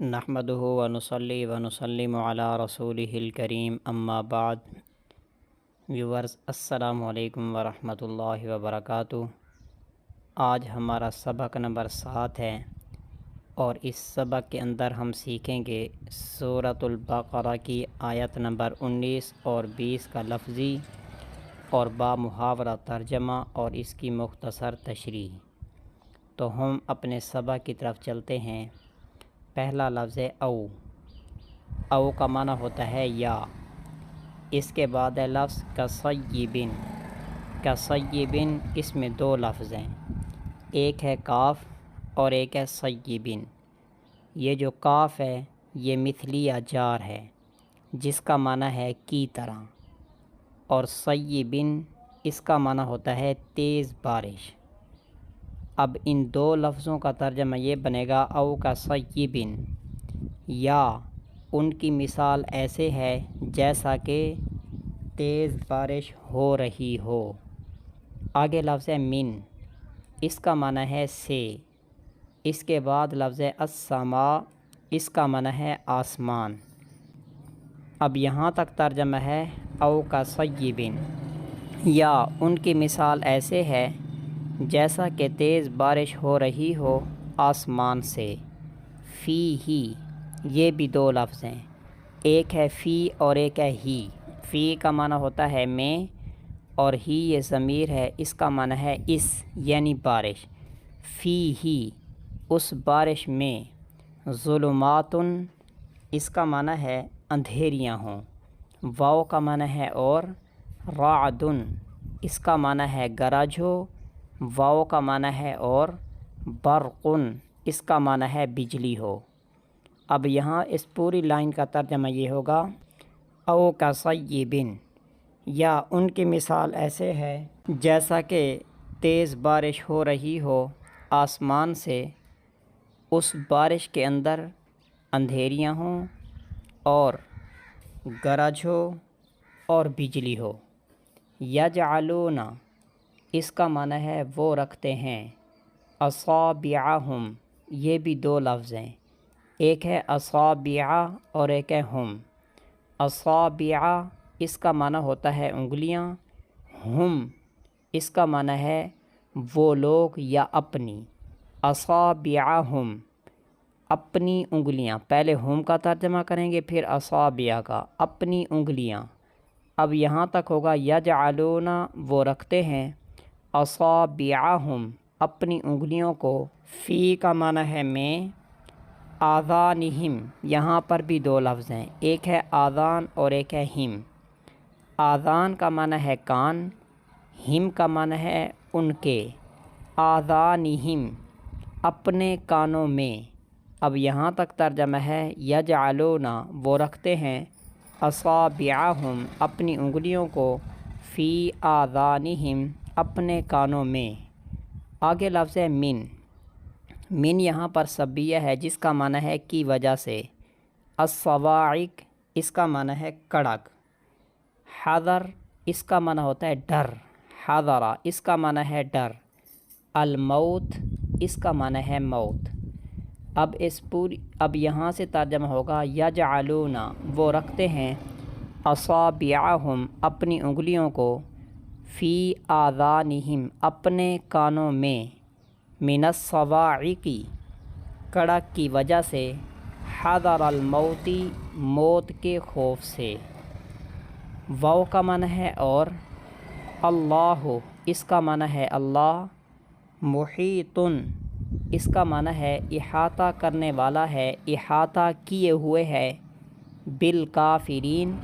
نحمدہ ونصلی ونسلم علی رسولہ الکریم اما بعد۔ ویورز السلام علیکم ورحمۃ اللہ وبرکاتہ۔ آج ہمارا سبق نمبر 7 ہے اور اس سبق کے اندر ہم سیکھیں گے سورۃ البقرہ کی آیت نمبر 19 اور 20 کا لفظی اور با محاورہ ترجمہ اور اس کی مختصر تشریح۔ تو ہم اپنے سبق کی طرف چلتے ہیں۔ پہلا لفظ ہے او کا معنی ہوتا ہے یا۔ اس کے بعد ہے لفظ کصیبن۔ کصیبن اس میں دو لفظ ہیں، ایک ہے کاف اور ایک ہے صیبن۔ یہ جو کاف ہے یہ مثلیہ جار ہے جس کا معنی ہے کی طرح، اور صیبن اس کا معنی ہوتا ہے تیز بارش۔ اب ان دو لفظوں کا ترجمہ یہ بنے گا او کا صیبن، یا ان کی مثال ایسے ہے جیسا کہ تیز بارش ہو رہی ہو۔ آگے لفظ ہے من، اس کا معنی ہے سے۔ اس کے بعد لفظ ہے السماء، اس کا معنی ہے آسمان۔ اب یہاں تک ترجمہ ہے او کا صیبن، یا ان کی مثال ایسے ہے جیسا کہ تیز بارش ہو رہی ہو آسمان سے۔ فی ہی، یہ بھی دو لفظ ہیں، ایک ہے فی اور ایک ہے ہی۔ فی کا معنی ہوتا ہے میں، اور ہی یہ ضمیر ہے، اس کا معنی ہے اس یعنی بارش۔ فی ہی اس بارش میں، ظلمات اس کا معنی ہے اندھیریاں ہوں، واو کا معنی ہے اور، رعد اس کا معنی ہے گرج ہو، واو کا معنی ہے اور، برق اس کا معنی ہے بجلی ہو۔ اب یہاں اس پوری لائن کا ترجمہ یہ ہوگا او کا صیبن، یا ان کی مثال ایسے ہے جیسا کہ تیز بارش ہو رہی ہو آسمان سے، اس بارش کے اندر اندھیریاں ہوں اور گرج ہو اور بجلی ہو۔ یجعلون اس کا معنی ہے وہ رکھتے ہیں، اصابعہم یہ بھی دو لفظ ہیں، ایک ہے اصابع اور ایک ہے ہم۔ اصابع اس کا معنی ہوتا ہے انگلیاں، ہم اس کا معنی ہے وہ لوگ یا اپنی۔ اصابعہم اپنی انگلیاں، پہلے ہم کا ترجمہ کریں گے پھر اصابع کا، اپنی انگلیاں۔ اب یہاں تک ہوگا یجعلون وہ رکھتے ہیں، اصابعہم اپنی انگلیوں کو، فی کا معنی ہے میں، آذانہم یہاں پر بھی دو لفظ ہیں، ایک ہے آذان اور ایک ہے ہم۔ آذان کا معنی ہے کان، ہم کا معنی ہے ان کے۔ آذانہم اپنے کانوں میں۔ اب یہاں تک ترجمہ ہے یجعلون وہ رکھتے ہیں، اصابعہم اپنی انگلیوں کو، فی آذانہم اپنے کانوں میں۔ آگے لفظ ہے من۔ من یہاں پر سبیہ ہے جس کا معنی ہے کی وجہ سے۔ الصواعق اس کا معنی ہے کڑک۔ حذر اس کا معنی ہوتا ہے ڈر، حذر اس کا معنی ہے ڈر۔ الموت اس کا معنی ہے موت۔ اب یہاں سے ترجمہ ہوگا یجعلون وہ رکھتے ہیں، اصابعہم اپنی انگلیوں کو، فی آذانہم اپنے کانوں میں، من الصواعق کڑک کی وجہ سے، حذر الموت موت کے خوف سے۔ واو کا معنی ہے اور، اللہ اس کا معنی ہے اللہ، محیط اس کا معنی ہے احاطہ کرنے والا ہے، احاطہ کیے ہوئے ہے، بالکافرین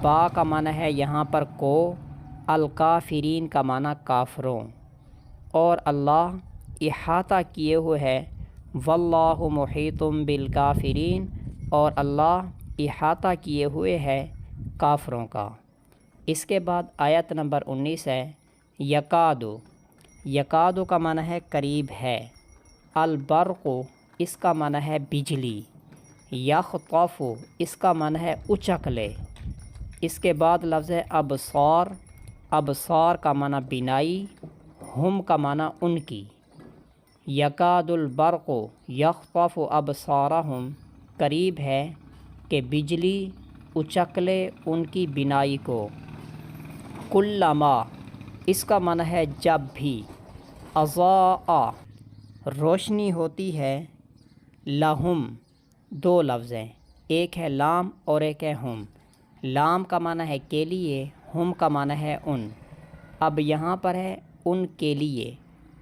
با کا معنی ہے یہاں پر کو، الکافرین کا معنی کافروں، اور اللہ احاطہ کیے ہوئے ہے، واللہ محیط بالکافرین اور اللہ احاطہ کیے ہوئے ہے کافروں کا۔ اس کے بعد آیت نمبر 19 ہے یکادو۔ یکادو کا معنی ہے قریب ہے۔ البرق اس کا معنی ہے بجلی۔ یخطف اس کا معنی ہے اچک لے۔ اس کے بعد لفظ ہے ابصار۔ ابصار کا معنی بینائی، ہم کا معنی ان کی۔ یکاد البرق یخطف ابصارہم قریب ہے کہ بجلی اچک لے ان کی بینائی کو۔ کلما اس کا معنی ہے جب بھی، اضاء روشنی ہوتی ہے، لہم دو لفظ ہیں، ایک ہے لام اور ایک ہے ہم۔ لام کا معنی ہے کے لیے، ہم کا معنی ہے ان۔ اب یہاں پر ہے ان کے لیے،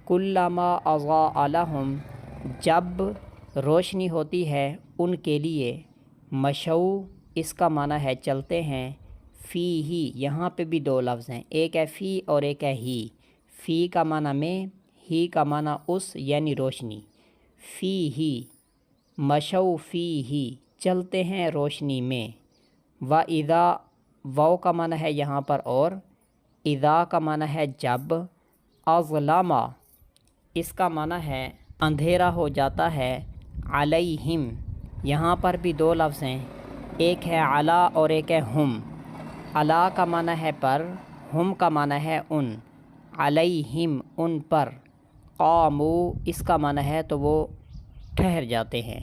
کلما اضاء لہم جب روشنی ہوتی ہے ان کے لیے، مشو اس کا معنی ہے چلتے ہیں، فی ہی یہاں پہ بھی دو لفظ ہیں، ایک ہے فی اور ایک ہے ہی۔ فی کا معنی میں، ہی کا معنی اس یعنی روشنی۔ فی ہی مشو فی ہی چلتے ہیں روشنی میں۔ و اذا واو کا معنی ہے یہاں پر اور، اذا کا معنی ہے جب، اظلم اس کا معنی ہے اندھیرا ہو جاتا ہے، علیہم یہاں پر بھی دو لفظ ہیں، ایک ہے علی اور ایک ہے ہم۔ علی کا معنی ہے پر، ہم کا معنی ہے ان، علیہم ان پر۔ قاموا اس کا معنی ہے تو وہ ٹھہر جاتے ہیں۔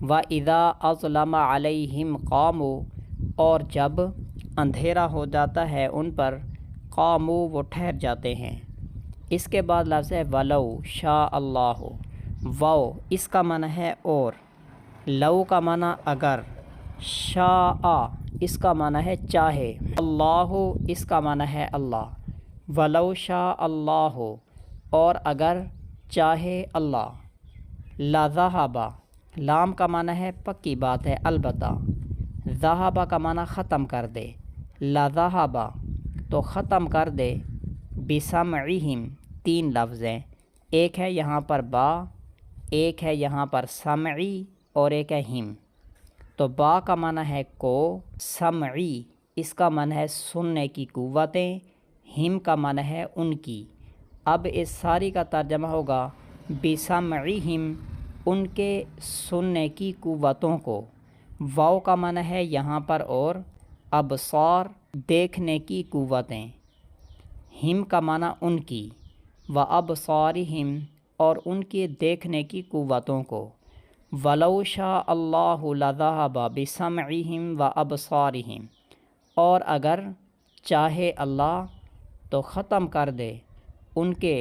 وَإِذَا أَظْلَمَ عَلَيْهِمْ قَامُوا اور جب اندھیرا ہو جاتا ہے ان پر، قاموا وہ ٹھہر جاتے ہیں۔ اس کے بعد لفظ ہے وَلَوْ شَاءَ اللَّهُ، وَو اس کا معنی ہے اور، لو کا معنی اگر، شاء اس کا معنی ہے چاہے، اللہ اس کا معنی ہے اللہ۔ وَلَوْ شَاءَ اللَّهُ اور اگر چاہے اللہ، لَذَهَبَ لام کا معنی ہے پکی بات ہے البتہ، ذہب کا معنی ختم کر دے، لَذَهَبَ تو ختم کر دے، بِسَمْعِهِمْ تین لفظ ہیں، ایک ہے یہاں پر با، ایک ہے یہاں پر سمعی اور ایک ہے ہم۔ تو با کا معنی ہے کو، سمعی اس کا معنی ہے سننے کی قوتیں، ہم کا معنی ہے ان کی۔ اب اس ساری کا ترجمہ ہوگا بِسَمْعِهِمْ ان کے سننے کی قوتوں کو۔ واو کا معنی ہے یہاں پر اور، ابصار دیکھنے کی قوتیں، ہم کا معنی ان کی، وَأَبْصَارِهِمْ اور ان کے دیکھنے کی قوتوں کو۔ وَلَوْ شَاءَ اللَّهُ لَذَهَبَ بِسَمْعِهِمْ وَأَبْصَارِهِمْ اور اگر چاہے اللہ تو ختم کر دے ان کے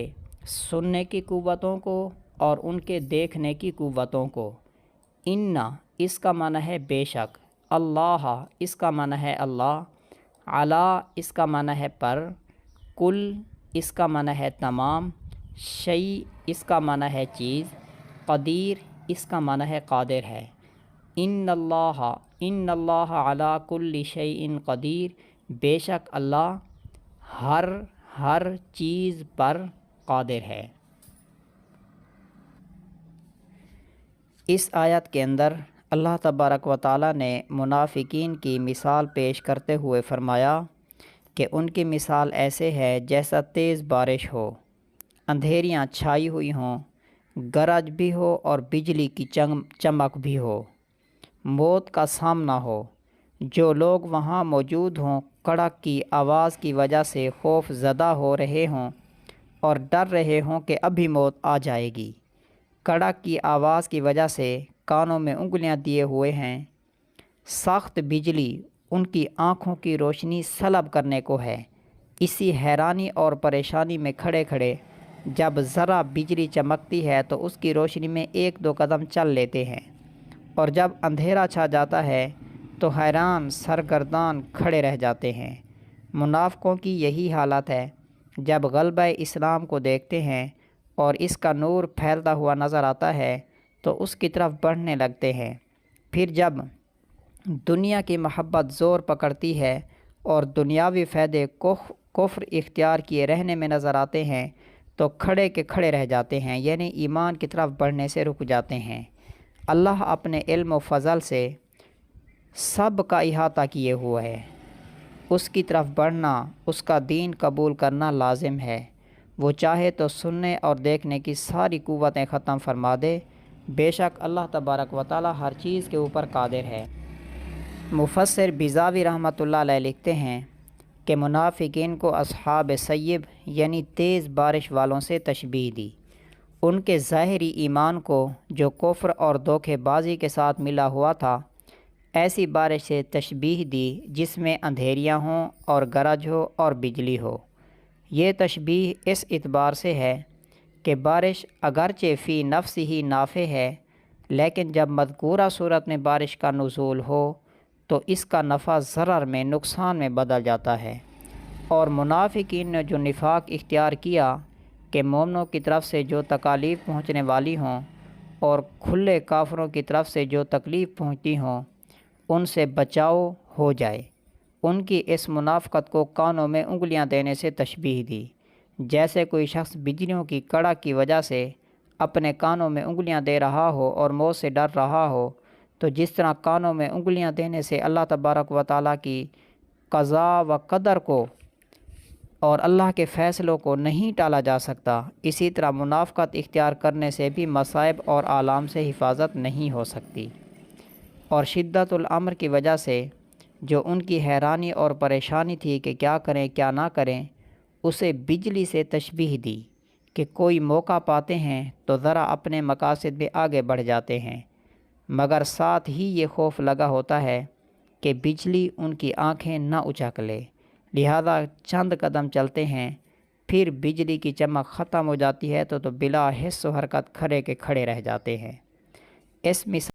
سننے کی قوتوں کو اور ان کے دیکھنے کی قوتوں کو۔ ان اس کا معنی ہے بے شک، اللہ اس کا معنی ہے اللہ، علی اس کا معنی ہے پر، کل اس کا معنی ہے تمام، شیء اس کا معنی ہے چیز، قدیر اس کا معنی ہے قادر ہے۔ ان اللہ علی کل شیء قدیر بے شک اللہ ہر چیز پر قادر ہے۔ اس آیت کے اندر اللہ تبارک و تعالیٰ نے منافقین کی مثال پیش کرتے ہوئے فرمایا کہ ان کی مثال ایسے ہے جیسا تیز بارش ہو، اندھیریاں چھائی ہوئی ہوں، گرج بھی ہو اور بجلی کی چمک بھی ہو، موت کا سامنا ہو، جو لوگ وہاں موجود ہوں کڑک کی آواز کی وجہ سے خوف زدہ ہو رہے ہوں اور ڈر رہے ہوں کہ ابھی موت آ جائے گی، کڑک کی آواز کی وجہ سے کانوں میں انگلیاں دیے ہوئے ہیں، سخت بجلی ان کی آنکھوں کی روشنی سلب کرنے کو ہے، اسی حیرانی اور پریشانی میں کھڑے کھڑے جب ذرا بجلی چمکتی ہے تو اس کی روشنی میں ایک دو قدم چل لیتے ہیں، اور جب اندھیرا چھا جاتا ہے تو حیران سرگردان کھڑے رہ جاتے ہیں۔ منافقوں کی یہی حالت ہے، جب غلبہ اسلام کو دیکھتے ہیں اور اس کا نور پھیلتا ہوا نظر آتا ہے تو اس کی طرف بڑھنے لگتے ہیں، پھر جب دنیا کی محبت زور پکڑتی ہے اور دنیاوی فائدے کفر اختیار کیے رہنے میں نظر آتے ہیں تو کھڑے کے کھڑے رہ جاتے ہیں، یعنی ایمان کی طرف بڑھنے سے رک جاتے ہیں۔ اللہ اپنے علم و فضل سے سب کا احاطہ کیے ہوا ہے، اس کی طرف بڑھنا، اس کا دین قبول کرنا لازم ہے۔ وہ چاہے تو سننے اور دیکھنے کی ساری قوتیں ختم فرما دے، بے شک اللہ تبارک و تعالی ہر چیز کے اوپر قادر ہے۔ مفسر بیضاوی رحمۃ اللہ علیہ لکھتے ہیں کہ منافقین کو اصحاب سیب یعنی تیز بارش والوں سے تشبیہ دی۔ ان کے ظاہری ایمان کو جو کفر اور دھوکے بازی کے ساتھ ملا ہوا تھا، ایسی بارش سے تشبیہ دی جس میں اندھیریاں ہوں اور گرج ہو اور بجلی ہو۔ یہ تشبیہ اس اعتبار سے ہے کہ بارش اگرچہ فی نفس ہی نافع ہے، لیکن جب مذکورہ صورت میں بارش کا نزول ہو تو اس کا نفع ضرر میں، نقصان میں بدل جاتا ہے۔ اور منافقین نے جو نفاق اختیار کیا کہ مومنوں کی طرف سے جو تکالیف پہنچنے والی ہوں اور کھلے کافروں کی طرف سے جو تکلیف پہنچتی ہوں ان سے بچاؤ ہو جائے، ان کی اس منافقت کو کانوں میں انگلیاں دینے سے تشبیہ دی، جیسے کوئی شخص بجلیوں کی کڑک کی وجہ سے اپنے کانوں میں انگلیاں دے رہا ہو اور موت سے ڈر رہا ہو، تو جس طرح کانوں میں انگلیاں دینے سے اللہ تبارک و تعالیٰ کی قضاء و قدر کو اور اللہ کے فیصلوں کو نہیں ٹالا جا سکتا، اسی طرح منافقت اختیار کرنے سے بھی مصائب اور آلام سے حفاظت نہیں ہو سکتی۔ اور شدت الامر کی وجہ سے جو ان کی حیرانی اور پریشانی تھی کہ کیا کریں کیا نہ کریں، اسے بجلی سے تشبیہ دی کہ کوئی موقع پاتے ہیں تو ذرا اپنے مقاصد میں آگے بڑھ جاتے ہیں، مگر ساتھ ہی یہ خوف لگا ہوتا ہے کہ بجلی ان کی آنکھیں نہ اچک لے، لہذا چند قدم چلتے ہیں، پھر بجلی کی چمک ختم ہو جاتی ہے تو بلا حس و حرکت کھڑے کے کھڑے رہ جاتے ہیں۔ اس مثال